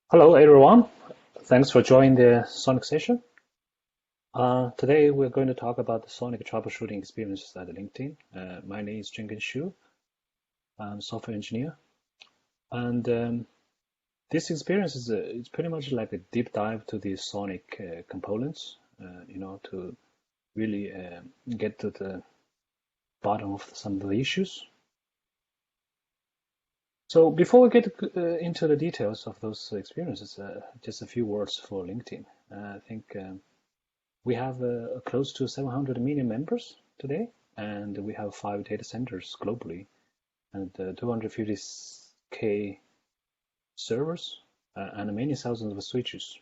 Hello everyone, thanks for joining the SONiC session. Today we're going to talk about the SONiC troubleshooting experiences at LinkedIn. My name is Jinggen Xu. I'm a software engineer, and this experience is it's pretty much like a deep dive to the SONiC components, to really get to the bottom of some of the issues. So before we get into the details of those experiences, just a few words for LinkedIn. I think we have close to 700 million members today, and we have 5 data centers globally, and 250K servers, and many thousands of switches.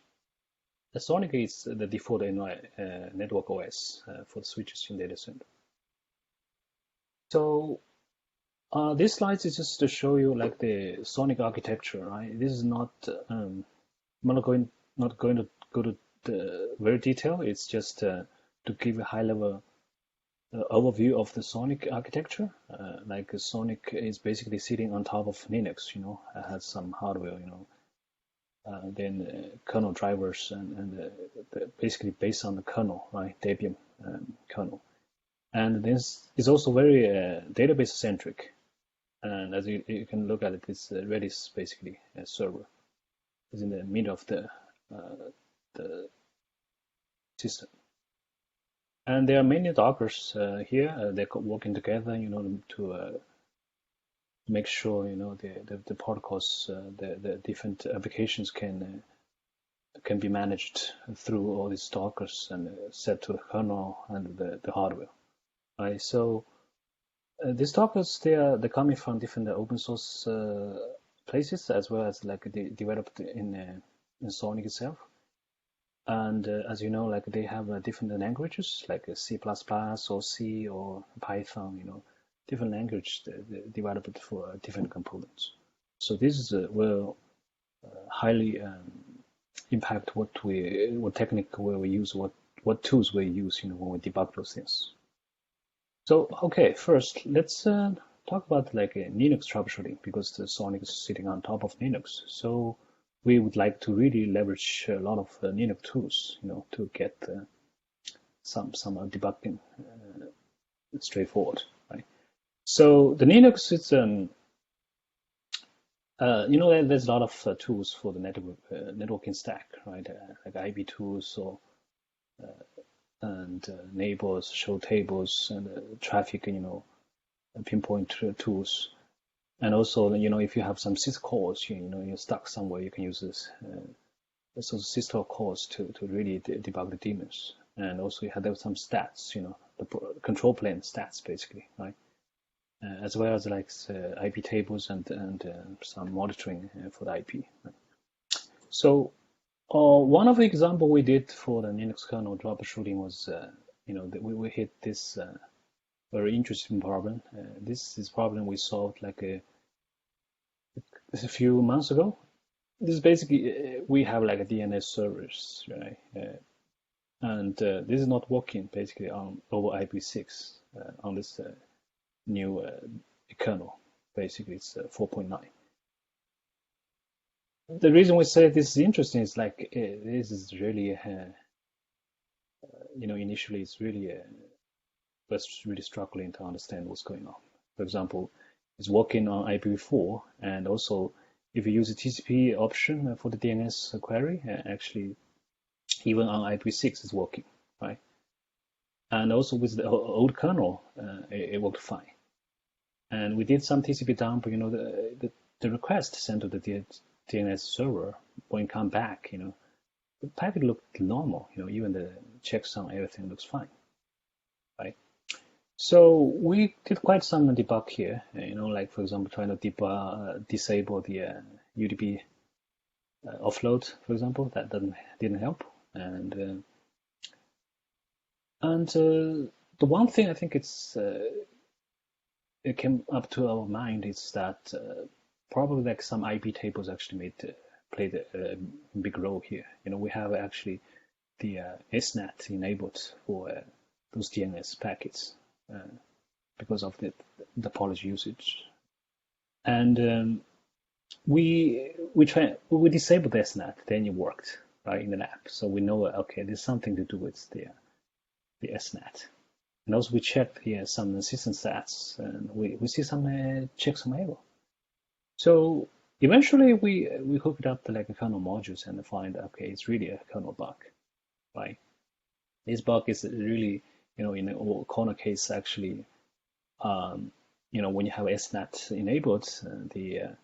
The SONiC is the default network OS for the switches in data center. So this slide is just to show you like the SONiC architecture, right? This is not I'm not going to go to the very detail. It's just to give a high-level overview of the SONiC architecture. Like SONiC is basically sitting on top of Linux. It has some hardware. Then kernel drivers and basically based on the kernel, right? Debian kernel. And this is also very database centric. And as you can look at it, it's Redis basically a server. It's in the middle of the system. And there are many Dockers here. They're working together, to make sure the protocols, the different applications can be managed through all these Dockers and set to the kernel and the hardware. Right. So these Dockers, they're coming from different open source places, as well as like they developed in SONiC itself. And as you know, like they have different languages like C++ or C or Python, different language developed for different components. So this will highly impact what technique we use, what tools we use, when we debug those things. So okay, first let's talk about like Linux troubleshooting, because the SONiC is sitting on top of Linux. So we would like to really leverage a lot of Linux tools, to get some debugging straightforward, right? So the Linux is there's a lot of tools for the networking stack, right? Like IB tools or and neighbors, show tables, and traffic, pinpoint tools. And also, if you have some syscalls, you're stuck somewhere, you can use this syscall to really debug the daemons. And also you have some stats, the control plane stats basically, right? As well as like IP tables and some monitoring for the IP. Right? So one of the example we did for the Linux kernel troubleshooting was, we hit this very interesting problem. This is problem we solved like a few months ago. This is basically we have like a DNS servers, right? And this is not working basically on over IPv6 on this new kernel. Basically, it's 4.9. The reason we say this is interesting is like this is really, initially it's really was really struggling to understand what's going on. For example, it's working on IPv4, and also if you use the TCP option for the DNS query, actually even on IPv6 is working, right? And also with the old kernel, it worked fine. And we did some TCP dump, the request sent to the DNS server, when it come back, the packet looked normal, even the checksum, everything looks fine, right? So we did quite some debug here, like for example, trying to disable the UDP offload, for example, that didn't help. And the one thing I think it came up to our mind is that probably like some IP tables actually played a big role here. We have actually the SNAT enabled for those DNS packets because of the topology usage. And we disable the SNAT, then it worked right in the lab. So we know, okay, there's something to do with the SNAT. And also we checked here some system stats, and we see some checksum error. So eventually we hooked up the like kernel modules and find, okay, it's really a kernel bug, right? This bug is really, in a corner case actually, when you have SNAT enabled, the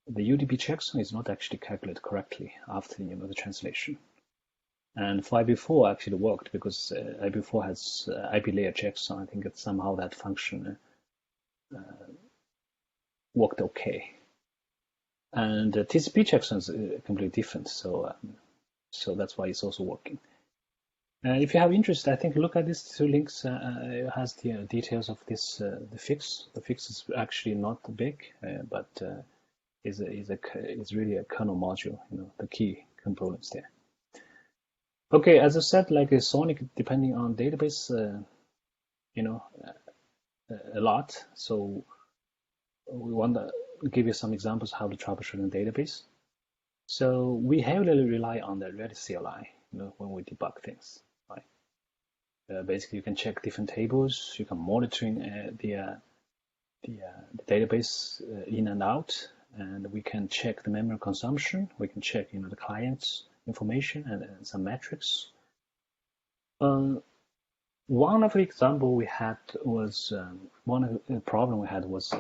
UDP checksum is not actually calculated correctly after the translation. And for IP4 actually worked because IP4 has IP layer checksum. I think somehow that function worked okay. And TCP checksum is completely different, so that's why it's also working. If you have interest, I think look at these two links. It has the details of this the fix. The fix is actually not big, but is really a kernel module. The key components there. Okay, as I said, like a SONiC, depending on database, a lot. So we want to give you some examples how to troubleshoot a database. So we heavily rely on the Redis CLI, when we debug things, right? Basically, you can check different tables. You can monitoring the database in and out, and we can check the memory consumption. We can check, the client's information and some metrics. One of the example we had was one of the problem we had was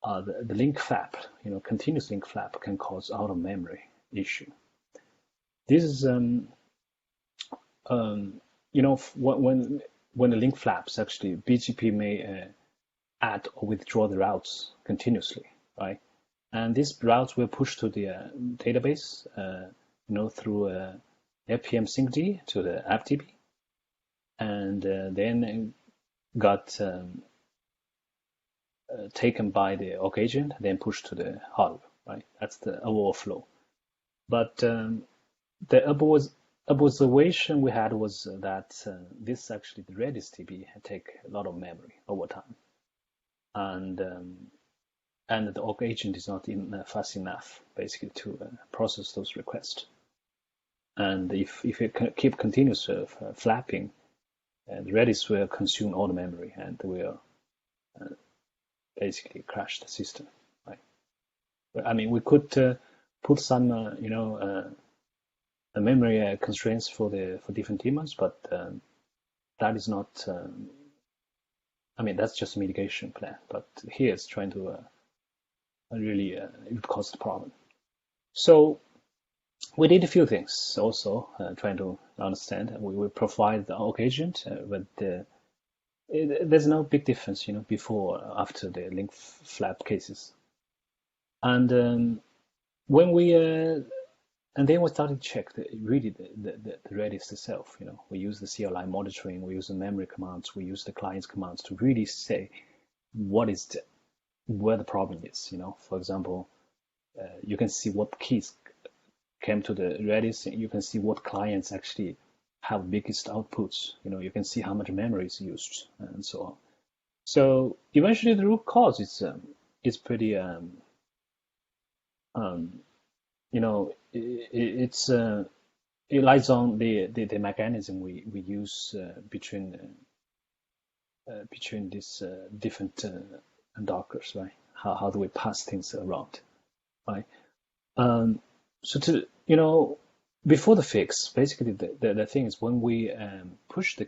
the link flap. Continuous link flap can cause out of memory issue. This is when the link flaps, actually BGP may add or withdraw the routes continuously, right? And these routes were pushed to the database, through FPM syncd to the AppDB, and then got taken by the OC agent, then pushed to the hardware, right? That's the overall flow. But the observation we had was that this actually, the Redis DB take a lot of memory over time, and the OC agent is not fast enough, basically, to process those requests. And if you keep continuous flapping, the Redis will consume all the memory and will basically crash the system, right? I mean, we could put some, memory constraints for different daemons, but that is not. That's just a mitigation plan. But here it's trying to really it cause the problem. So we did a few things also, trying to understand. We will provide the OC agent, but there's no big difference, before or after the link flap cases. And when we and then we started to check the Redis itself. We use the CLI monitoring, we use the memory commands, we use the client's commands to really say where the problem is. For example, you can see what keys came to the Redis. You can see what clients actually have biggest outputs. You can see how much memory is used and so on. So eventually, the root cause is pretty it lies on the mechanism we use between these different Dockers, right? How do we pass things around, right? So to before the fix, basically the thing is when we push the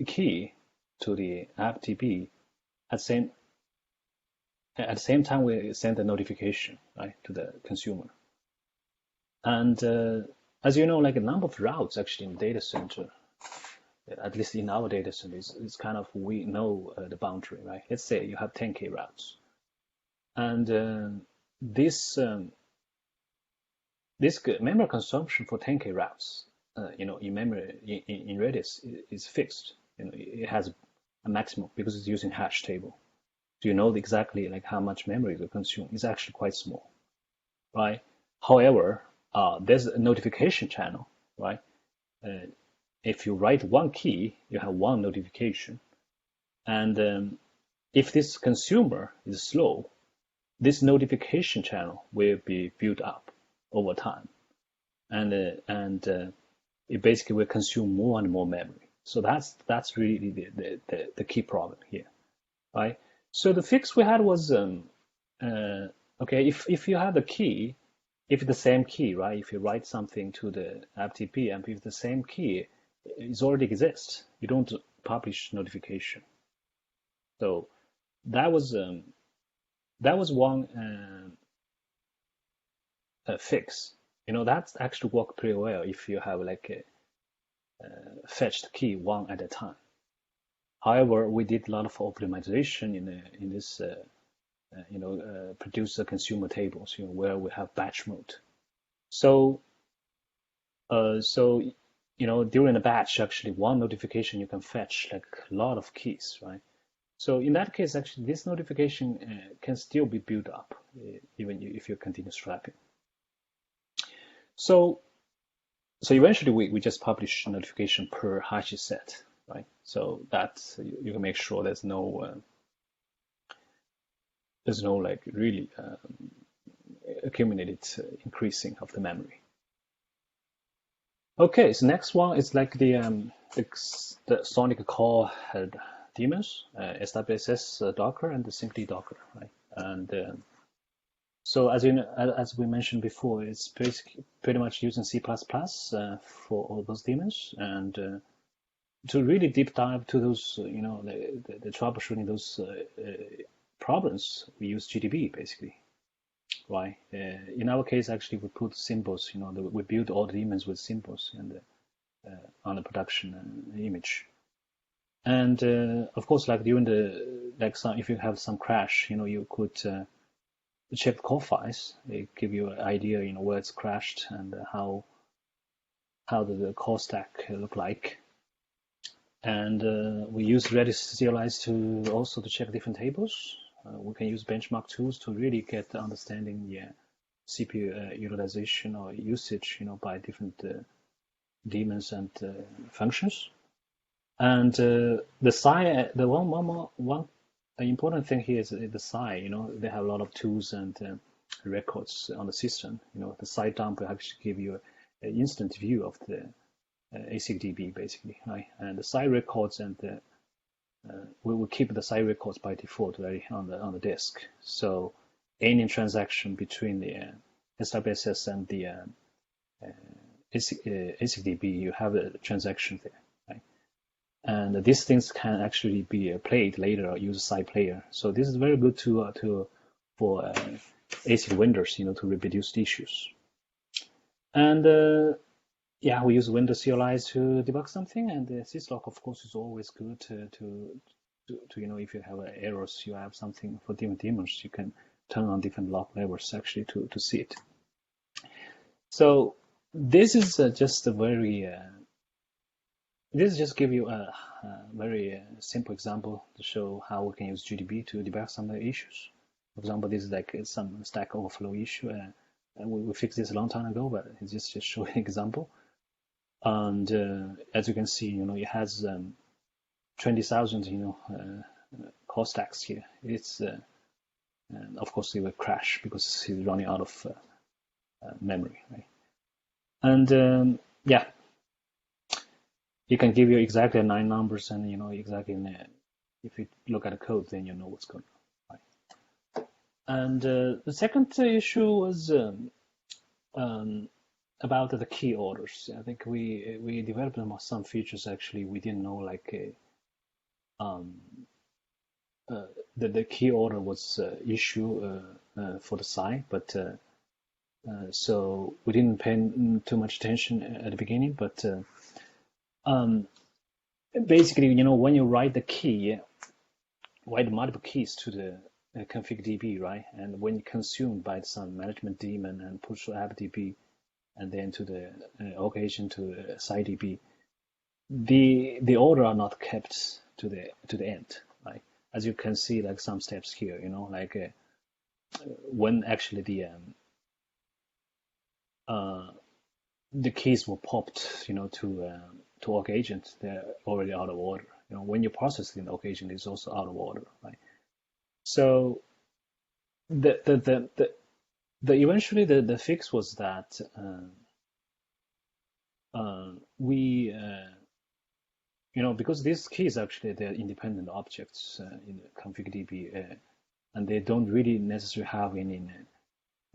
key to the AppDB, at the same time we send a notification, right, to the consumer. And as you know, like a number of routes actually in the data center, at least in our data center, is kind of, we know the boundary, right? Let's say you have 10K routes, and this memory consumption for 10K routes, in memory in Redis is fixed. It has a maximum because it's using hash table. Do you know exactly like how much memory to consume? It's actually quite small, right? However, there's a notification channel, right? If you write one key, you have one notification, and if this consumer is slow, this notification channel will be built up over time, and it basically will consume more and more memory. So that's really the key problem here, right? So the fix we had was okay, if you have the key, if it's the same key, right? If you write something to the FTP, and if the same key is already exists, you don't publish notification. So that was one fix. That actually worked pretty well if you have like a fetched key one at a time. However, we did a lot of optimization in this producer consumer tables, where we have batch mode. So during a batch, actually one notification you can fetch like a lot of keys, right? So in that case, actually this notification can still be built up even if you continue strapping. So eventually we just publish notification per hash set, right? So that you can make sure there's no like really accumulated increasing of the memory. Okay, so next one is like the SONiC core daemons, SWSS Docker, and the Symfony Docker, right? And so as we mentioned before, it's basically pretty much using C++ for all those daemons, and to really deep dive to those, the troubleshooting those problems, we use GDB basically, right? In our case, actually, we put symbols. We build all the daemons with symbols and on the production image. And of course, like during if you have some crash, you could check the code files. They give you an idea, where it's crashed and how the code stack look like. And we use Redis serialize to also to check different tables. We can use benchmark tools to really get the understanding, CPU utilization or usage, by different daemons and functions. And the one important thing here is the SI. They have a lot of tools and records on the system. The SI dump will actually give you an instant view of the ACDB basically, right? And the SI records and we will keep the SI records by default right on the disk. So any transaction between the SWSS and the ACDB, you have a transaction there. And these things can actually be played later or use a side player. So this is very good for ASIC vendors, to reproduce the issues. And we use Windows CLI to debug something, and the syslog, of course, is always good to if you have errors, you have something for different daemons, you can turn on different log levels actually to see it. So this is just a very this just give you a very simple example to show how we can use GDB to debug some of the issues. For example, this is like some Stack Overflow issue. We fixed this a long time ago, but it's just showing an example. And as you can see, it has 20,000, core stacks here. It's and of course it will crash because it's running out of memory, right? And it can give you exactly 9 numbers, and exactly if you look at the code, then you know what's going on. Right? And the second issue was about the key orders. I think we developed some features actually we didn't know, like the key order was issue for the site, but so we didn't pay too much attention at the beginning, but basically, when you write the key, write multiple keys to the config DB, right? And when you consumed by some management daemon and push to app-db, and then to the occasion to site DB, the order are not kept to the end, right? As you can see, like some steps here, like when actually the keys were popped, to org agent, they're already out of order. When you process the org agent, it's also out of order, right? So Eventually the fix was that we because these keys actually they're independent objects in config.db and they don't really necessarily have any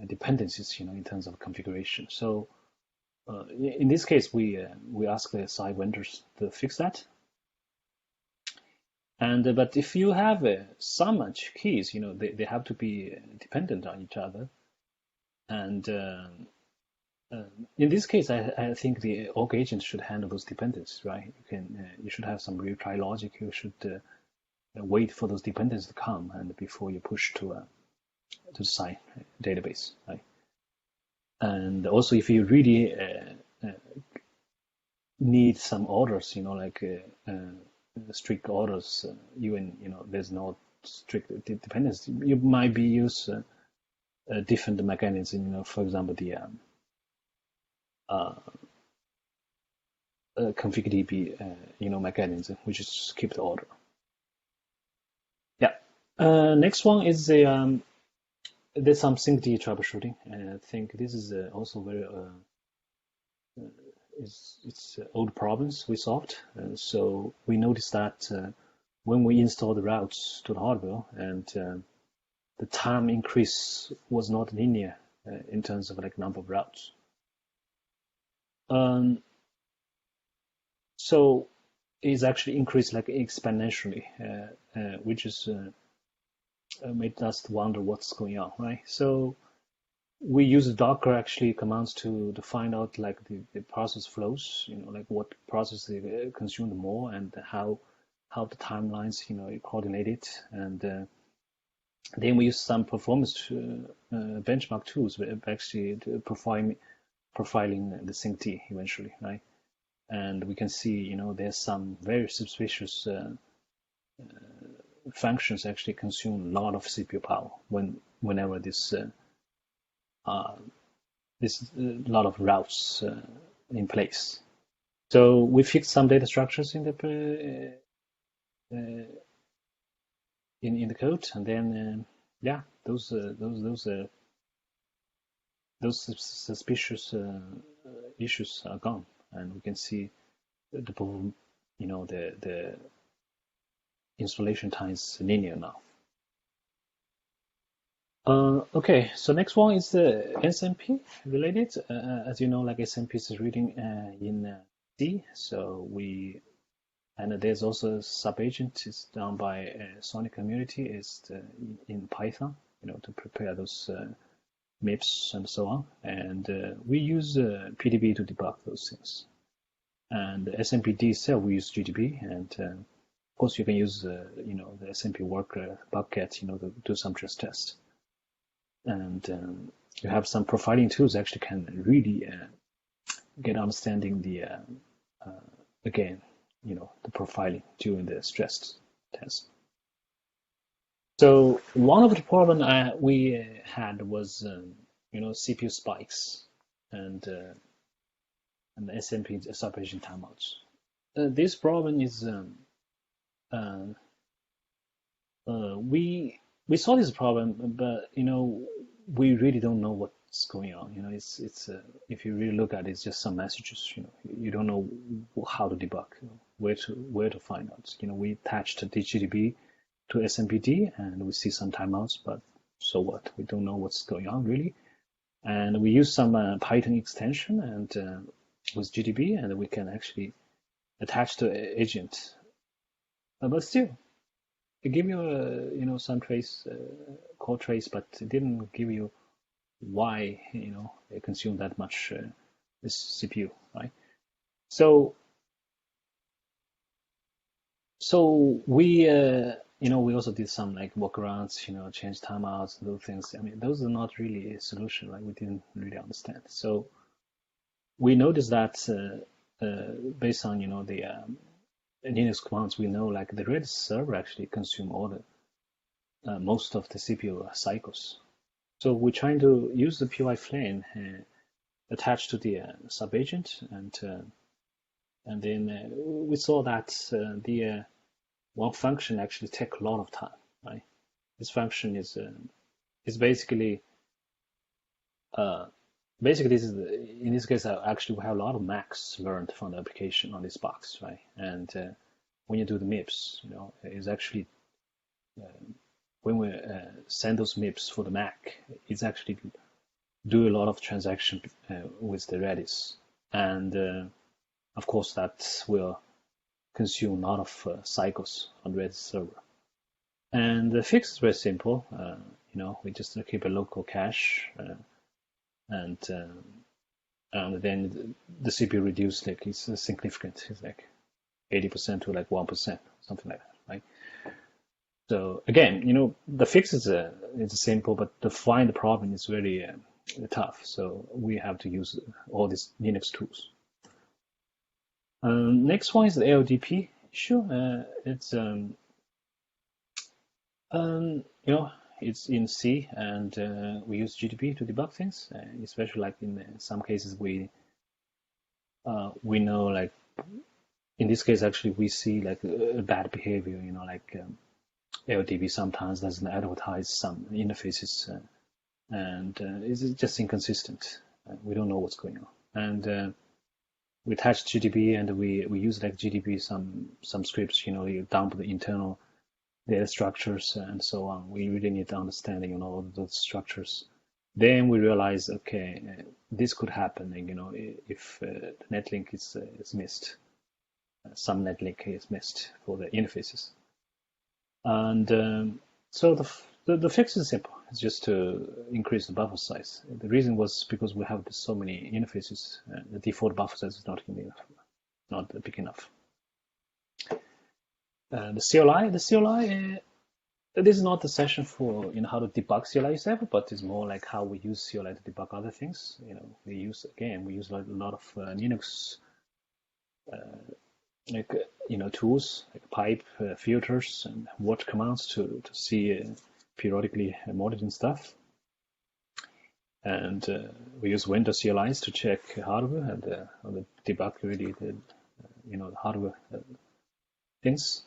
dependencies in terms of configuration. So in this case we ask the side vendors to fix that. And but if you have so much keys, they have to be dependent on each other. And in this case, I think the org agent should handle those dependencies, right? You should have some retry logic. You should wait for those dependencies to come and before you push to the site database, right? And also, if you really need some orders, like strict orders, even there's no strict dependency, you might be use a different mechanism. For example, the config.db mechanism, which is keep the order. Yeah. Next one is the there's some syncd troubleshooting, and I think this is also very it's old problems we solved. So we noticed that when we install the routes to the hardware, and the time increase was not linear in terms of like number of routes. So it's actually increased like exponentially, which is made us wonder what's going on, right? So we use Docker actually commands to find out like the process flows, like what process they consumed more and how the timelines, coordinated, and then we use some performance benchmark tools actually to profiling the syncd eventually, right? And we can see, there's some very suspicious functions actually consume a lot of CPU power whenever this lot of routes in place. So we fixed some data structures in the in the code, and then yeah, those suspicious issues are gone, and we can see the installation time is linear now. Okay, so next one is the SMP related. As you know, like SMP is reading in C, so and there's also a subagent. It's done by SONiC community. It's in Python, to prepare those MIPS and so on. And we use PDB to debug those things. And SMPD itself, we use GDB, and of course you can use the SMP worker bucket, to do some stress tests. And you have some profiling tools actually can really get understanding the again, the profiling during the stress test. So one of the problem we had was CPU spikes and the SMP separation timeouts. This problem is we saw this problem, but we really don't know what's going on. It's if you really look at it, it's just some messages. You don't know how to debug, where to find out. We attached the GDB to SMPD and we see some timeouts, but so what? We don't know what's going on really. And we use some Python extension and with GDB, and we can actually attach to agent. But still, it give you some trace, code trace, but it didn't give you why it consumed that much this CPU, right? So we we also did some like workarounds, change timeouts, those things. I mean, those are not really a solution, right? We didn't really understand. So we noticed that based on the Linux commands, we know like the Redis server actually consume all the most of the CPU cycles. So we're trying to use the PY flame attached to the subagent, and then we saw that the one function actually take a lot of time, right? This function is It's basically basically this is in this case actually we have a lot of Macs learned from the application on this box, right? And when you do the MIPS, it's actually when we send those MIPS for the Mac, it's actually do a lot of transaction with the Redis, and of course that will consume a lot of cycles on Redis server. And the fix is very simple. We just keep a local cache, and then the CPU reduced like it's significant. It's like 80% to like 1%, something like that, right? So again, the fix is it's simple, but to find the problem is very tough. So we have to use all these Linux tools. Next one is the LDP issue. It's it's in C, and we use GDB to debug things, especially like in some cases we know, like in this case actually we see like a bad behavior, like LDB sometimes doesn't advertise some interfaces, and it's just inconsistent. We don't know what's going on, and we attach GDB, and we use like GDB some scripts, you dump the internal data structures and so on. We really need to understand, all those structures. Then we realize, okay, this could happen, if the netlink is missed. Some netlink is missed for the interfaces. And so the fix is simple. It's just to increase the buffer size. The reason was because we have so many interfaces. The default buffer size is not big enough. The CLI, this is not the session for how to debug CLI yourself, but it's more like how we use CLI to debug other things. We use a lot of Linux tools like pipe filters and watch commands to see periodically monitoring stuff. And we use Windows CLIs to check hardware and debug really the hardware things.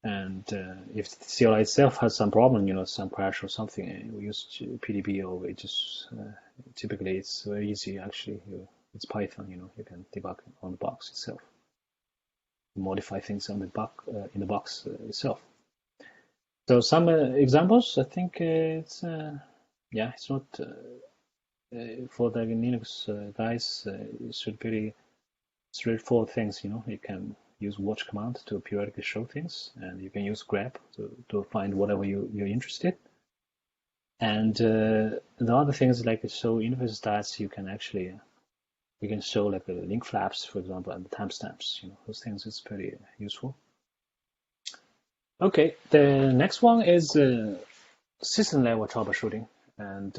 And if the CLI itself has some problem, some crash or something, we use PDB, or we just typically it's very easy. Actually, it's Python. You can debug on the box itself, modify things on the in the box itself. So some examples. I think it's it's not for the Linux guys. It should be straightforward things. You can use watch command to periodically show things, and you can use grep to find whatever you're interested. And the other things like show interface stats, you can show like the link flaps, for example, and the timestamps. Those things is pretty useful. Okay, the next one is system level troubleshooting, and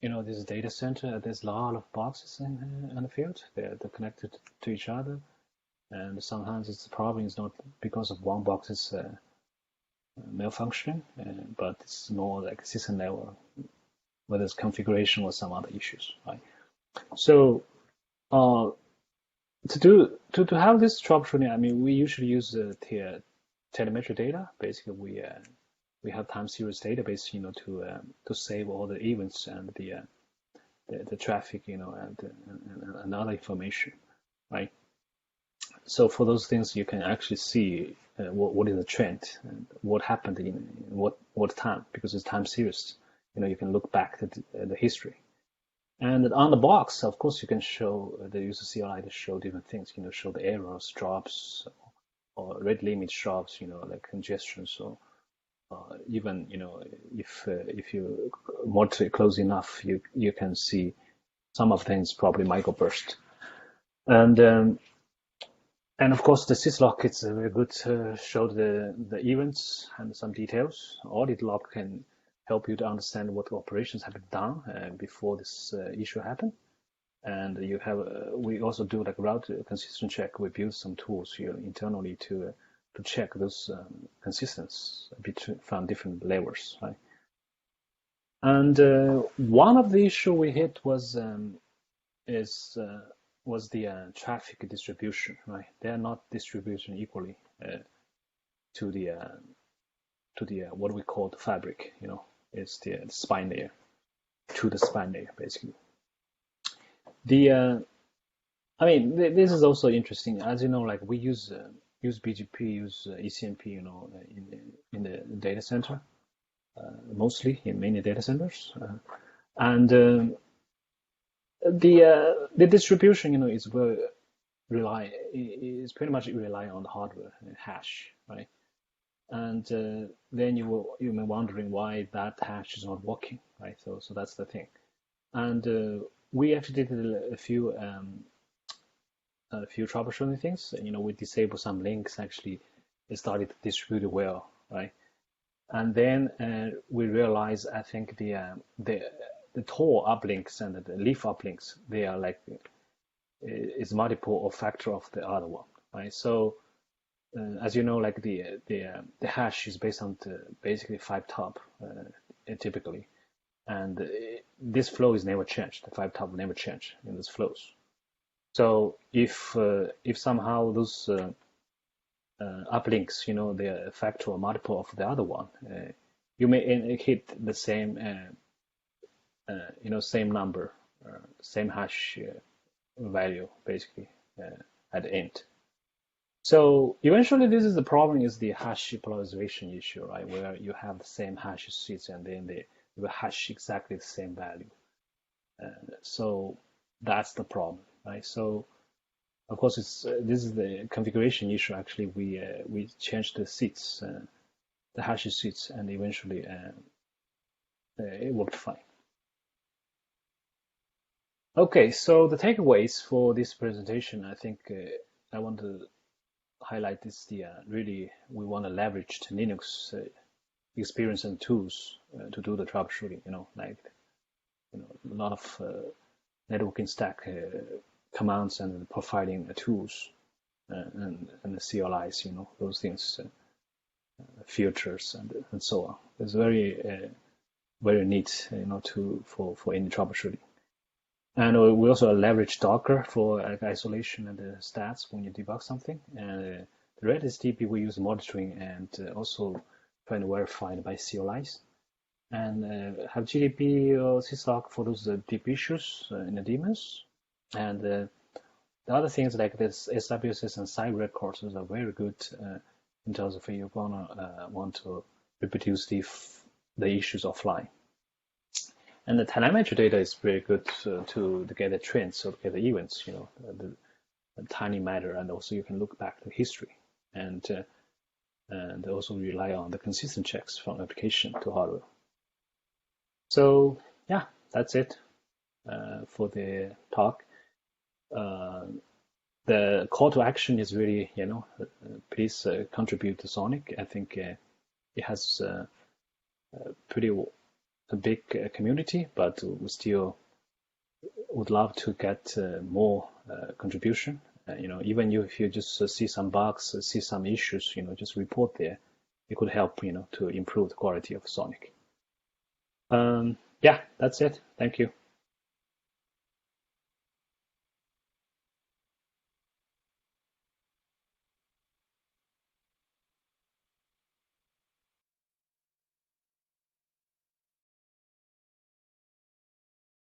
this data center. There's a lot of boxes in the field. They're connected to each other. And sometimes the problem is not because of one box is malfunctioning, but it's more like system level, whether it's configuration or some other issues, right? So to have this troubleshooting, we usually use telemetry data. Basically, we have time series database, to save all the events and the traffic, and other information, right? So for those things, you can actually see what is the trend and what happened in what time, because it's time series. You can look back at the history. And on the box, of course, you can show the user CLI to show different things. Show the errors, drops, or rate limit drops. Like congestions, or even if you monitor it close enough, you can see some of things probably microburst. And of course, the syslog is very good to show the events and some details. Audit log can help you to understand what operations have been done before this issue happened. And we also do like route consistent check. We build some tools here internally to check those consistencies from different levels, right? And one of the issue we hit was the traffic distribution, right? They are not distributed equally to the to the what we call the fabric. It's the spine layer, to the spine layer basically. I mean, this is also interesting. As you know, like we use BGP, use ECMP, in the data center, mostly in many data centers, and the distribution, is pretty much rely on the hardware and hash, right? And then you may be wondering why that hash is not working, right? So that's the thing. And we actually did a few troubleshooting things. We disable some links. Actually, it started to distribute well, right? And then we realized, I think the Tor uplinks and the leaf uplinks, they are like is multiple or factor of the other one, right? So as you know, like the hash is based on basically 5 top typically, and this flow is never changed. The 5 top never change in these flows. So if somehow those uplinks, they are a factor or multiple of the other one, you may hit the same same number, same hash value basically at the end. So eventually, this is the problem: is the hash polarization issue, right? Where you have the same hash seeds and then they will hash exactly the same value. So that's the problem, right? So of course, this is the configuration issue. Actually, we changed the seeds, the hash seeds, and eventually it worked fine. Okay, so the takeaways for this presentation, I think I want to highlight this: really we want to leverage the Linux experience and tools to do the troubleshooting. Like a lot of networking stack commands and providing tools and the CLIs, those things, filters and so on. It's very very neat, for any troubleshooting. And we also leverage Docker for isolation and the stats when you debug something. And the Redis DB we use monitoring and also trying to verify by CLIs. And have GDB or syslog for those deep issues in the daemons. And the other things like this SWSS and site records are very good in terms of you're gonna want to reproduce the issues offline. And the telemetry data is very good to get the trends, so to get the events, the tiny matter, and also you can look back to history and also rely on the consistent checks from application to hardware. So yeah, that's it for the talk. The call to action is really, please contribute to SONiC. I think it has a big community, but we still would love to get more contribution. Even if you just see some bugs, see some issues, just report there. It could help, to improve the quality of SONiC. Yeah, that's it. Thank you.